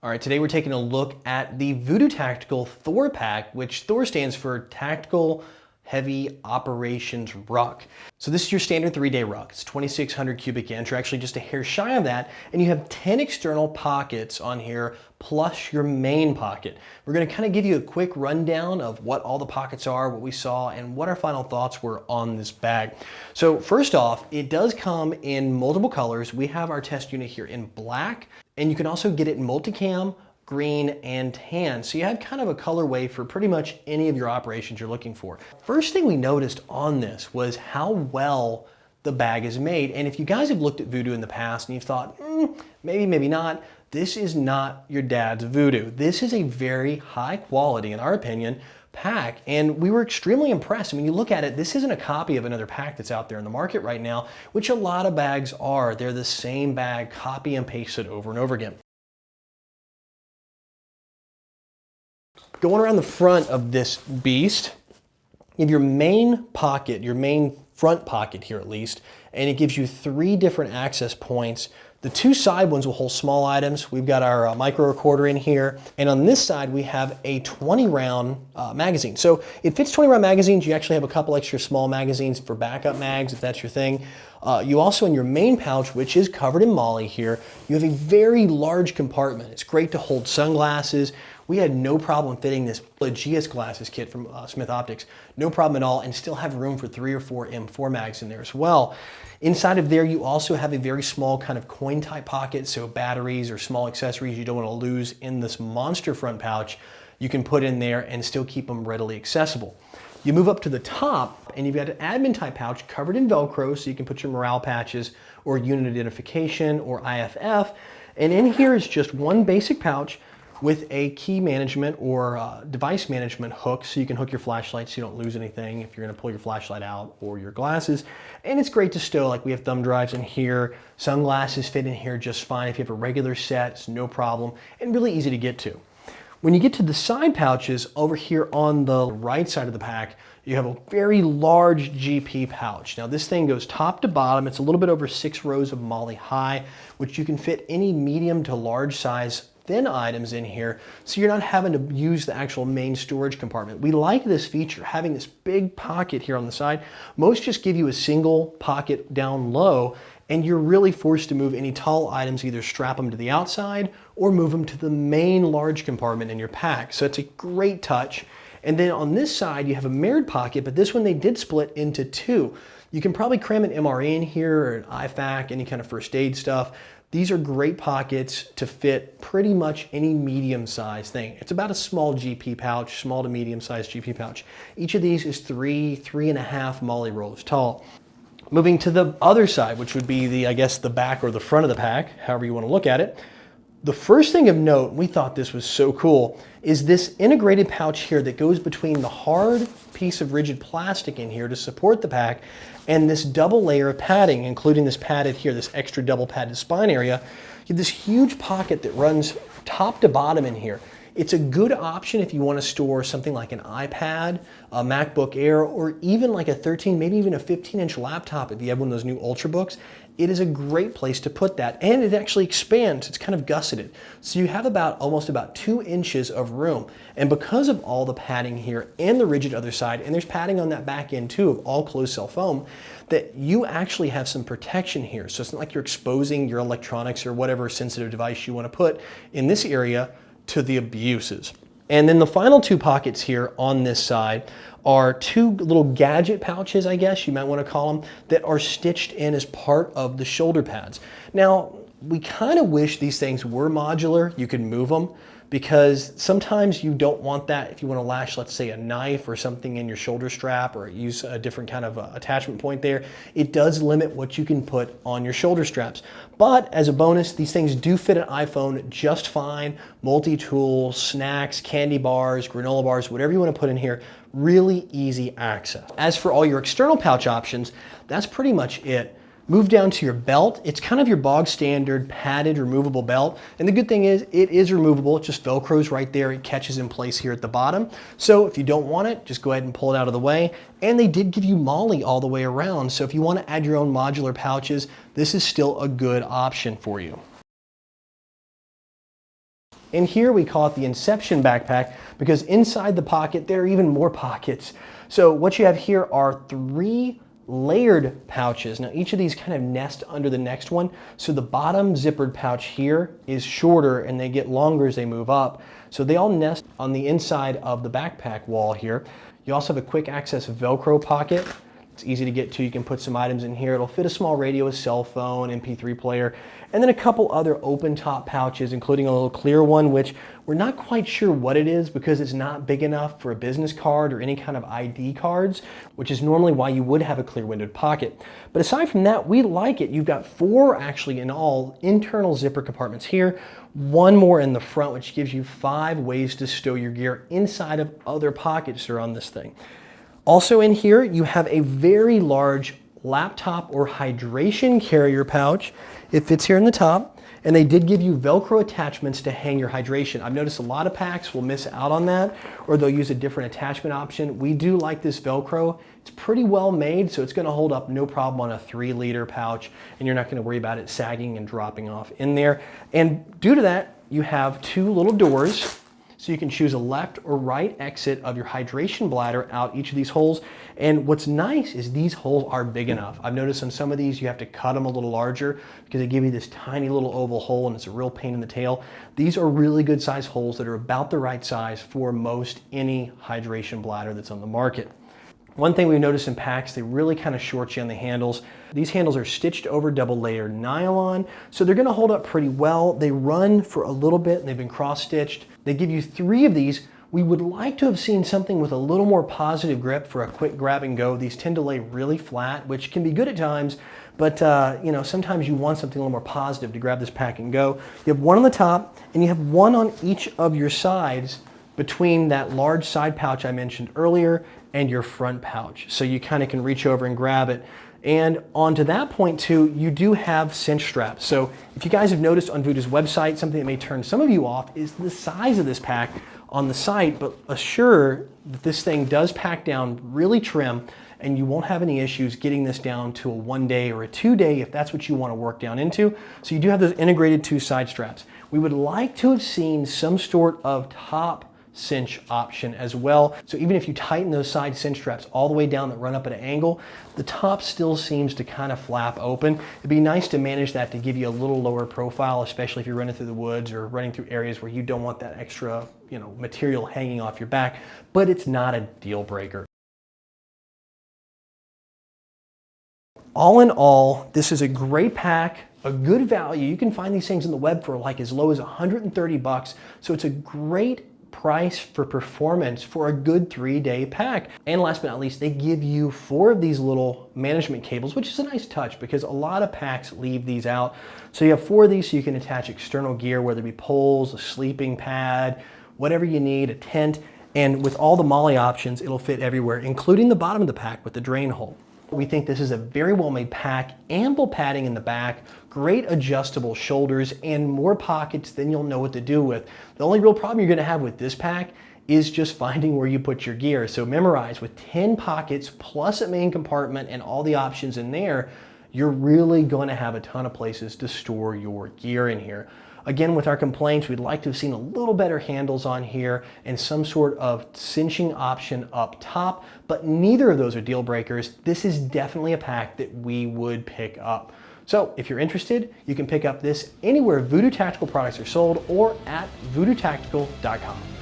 All right, today we're taking a look at the Voodoo Tactical THOR pack, which THOR stands for Tactical Heavy Operations Ruck. So this is your standard 3-day ruck. It's 2,600 cubic inch, or actually just a hair shy of that, and you have 10 external pockets on here, plus your main pocket. We're gonna kind of give you a quick rundown of what all the pockets are, what we saw, and what our final thoughts were on this bag. So first off, it does come in multiple colors. We have our test unit here in black, and you can also get it in multicam, green, and tan. So you have kind of a colorway for pretty much any of your operations you're looking for. First thing we noticed on this was how well the bag is made. And if you guys have looked at Voodoo in the past and you've thought, maybe, maybe not, this is not your dad's Voodoo. This is a very high quality, in our opinion, pack, and we were extremely impressed. When you look at it, this isn't a copy of another pack that's out there in the market right now, which a lot of bags are. They're the same bag, copy and pasted over and over again. Going around the front of this beast, you have your main pocket, your main front pocket here at least, and it gives you 3 different access points. The 2 side ones will hold small items. We've got our micro recorder in here. And on this side, we have a 20 round magazine. So it fits 20 round magazines. You actually have a couple extra small magazines for backup mags, if that's your thing. You also, in your main pouch, which is covered in moly here, you have a very large compartment. It's great to hold sunglasses. We had no problem fitting this GS glasses kit from Smith Optics. No problem at all, and still have room for 3 or 4 M4 mags in there as well. Inside of there, you also have a very small kind of coin type pocket, so batteries or small accessories you don't want to lose in this monster front pouch, you can put in there and still keep them readily accessible. You move up to the top and you've got an admin type pouch covered in Velcro, so you can put your morale patches or unit identification or IFF. And in here is just one basic pouch with a key management or device management hook, so you can hook your flashlight so you don't lose anything if you're gonna pull your flashlight out or your glasses. And it's great to stow, like we have thumb drives in here, sunglasses fit in here just fine. If you have a regular set, it's no problem, and really easy to get to. When you get to the side pouches over here on the right side of the pack, you have a very large GP pouch. Now this thing goes top to bottom. It's a little bit over 6 rows of moly high, which you can fit any medium to large size thin items in here, so you're not having to use the actual main storage compartment. We like this feature, having this big pocket here on the side. Most just give you a single pocket down low, and you're really forced to move any tall items, either strap them to the outside or move them to the main large compartment in your pack. So it's a great touch. And then on this side, you have a mirrored pocket, but this one they did split into 2. You can probably cram an MRE in here or an IFAC, any kind of first aid stuff. These are great pockets to fit pretty much any medium-sized thing. It's about a small GP pouch, small to medium-sized GP pouch. Each of these is 3.5 moly rolls tall. Moving to the other side, which would be the, I guess, the back or the front of the pack, however you want to look at it. The first thing of note, we thought this was so cool, is this integrated pouch here that goes between the hard piece of rigid plastic in here to support the pack and this double layer of padding, including this padded here, this extra double padded spine area. You have this huge pocket that runs top to bottom in here. It's a good option if you want to store something like an iPad, a MacBook Air, or even like a 13, maybe even a 15-inch laptop if you have one of those new Ultrabooks. It is a great place to put that, and it actually expands. It's kind of gusseted. So you have almost about 2 inches of room. And because of all the padding here and the rigid other side, and there's padding on that back end too of all closed cell foam, that you actually have some protection here. So it's not like you're exposing your electronics or whatever sensitive device you want to put in this area to the abuses. And then the final 2 pockets here on this side are 2 little gadget pouches, I guess you might want to call them, that are stitched in as part of the shoulder pads. Now, we kind of wish these things were modular. You could move them, because sometimes you don't want that if you want to lash, let's say, a knife or something in your shoulder strap, or use a different kind of attachment point there. It does limit what you can put on your shoulder straps. But as a bonus, these things do fit an iPhone just fine. Multi-tool, snacks, candy bars, granola bars, whatever you want to put in here, really easy access. As for all your external pouch options, that's pretty much it. Move down to your belt. It's kind of your bog standard padded removable belt. And the good thing is it is removable. It just Velcros right there. It catches in place here at the bottom. So if you don't want it, just go ahead and pull it out of the way. And they did give you moly all the way around. So if you want to add your own modular pouches, this is still a good option for you. And here we call it the Inception backpack because inside the pocket, there are even more pockets. So what you have here are 3 layered pouches. Now each of these kind of nest under the next one. So the bottom zippered pouch here is shorter and they get longer as they move up. So they all nest on the inside of the backpack wall here. You also have a quick access Velcro pocket. It's easy to get to. You can put some items in here. It'll fit a small radio, a cell phone, MP3 player, and then a couple other open top pouches, including a little clear one, which we're not quite sure what it is because it's not big enough for a business card or any kind of ID cards, which is normally why you would have a clear windowed pocket. But aside from that, we like it. You've got 4 actually in all internal zipper compartments here, 1 more in the front, which gives you 5 ways to stow your gear inside of other pockets that are on this thing. Also in here, you have a very large laptop or hydration carrier pouch. It fits here in the top, and they did give you Velcro attachments to hang your hydration. I've noticed a lot of packs will miss out on that, or they'll use a different attachment option. We do like this Velcro. It's pretty well made, so it's gonna hold up no problem on a 3-liter pouch, and you're not gonna worry about it sagging and dropping off in there. And due to that, you have 2 little doors, so you can choose a left or right exit of your hydration bladder out each of these holes. And what's nice is these holes are big enough. I've noticed on some of these you have to cut them a little larger because they give you this tiny little oval hole and it's a real pain in the tail. These are really good size holes that are about the right size for most any hydration bladder that's on the market. One thing we've noticed in packs, they really kind of short you on the handles. These handles are stitched over double layered nylon, so they're gonna hold up pretty well. They run for a little bit and they've been cross stitched. They give you 3 of these. We would like to have seen something with a little more positive grip for a quick grab and go. These tend to lay really flat, which can be good at times, but you know, sometimes you want something a little more positive to grab this pack and go. You have 1 on the top and you have 1 on each of your sides between that large side pouch I mentioned earlier and your front pouch. So you kind of can reach over and grab it. And onto that point too, you do have cinch straps. So if you guys have noticed on Voodoo's website, something that may turn some of you off is the size of this pack on the site, but assure that this thing does pack down really trim and you won't have any issues getting this down to a 1-day or a 2-day if that's what you want to work down into. So you do have those integrated 2 side straps. We would like to have seen some sort of top cinch option as well. So even if you tighten those side cinch straps all the way down that run up at an angle, the top still seems to kind of flap open. It'd be nice to manage that to give you a little lower profile, especially if you're running through the woods or running through areas where you don't want that extra, you know, material hanging off your back, but it's not a deal breaker. All in all, this is a great pack, a good value. You can find these things on the web for like as low as 130 bucks. So it's a great price for performance for a good 3-day pack. And last but not least, they give you 4 of these little management cables, which is a nice touch because a lot of packs leave these out. So you have 4 of these so you can attach external gear, whether it be poles, a sleeping pad, whatever you need, a tent. And with all the MOLLE options, it'll fit everywhere, including the bottom of the pack with the drain hole. We think this is a very well-made pack, ample padding in the back, great adjustable shoulders, and more pockets than you'll know what to do with. The only real problem you're gonna have with this pack is just finding where you put your gear. So memorize, with 10 pockets plus a main compartment and all the options in there, you're really gonna have a ton of places to store your gear in here. Again, with our complaints, we'd like to have seen a little better handles on here and some sort of cinching option up top, but neither of those are deal breakers. This is definitely a pack that we would pick up. So if you're interested, you can pick up this anywhere Voodoo Tactical products are sold or at voodootactical.com.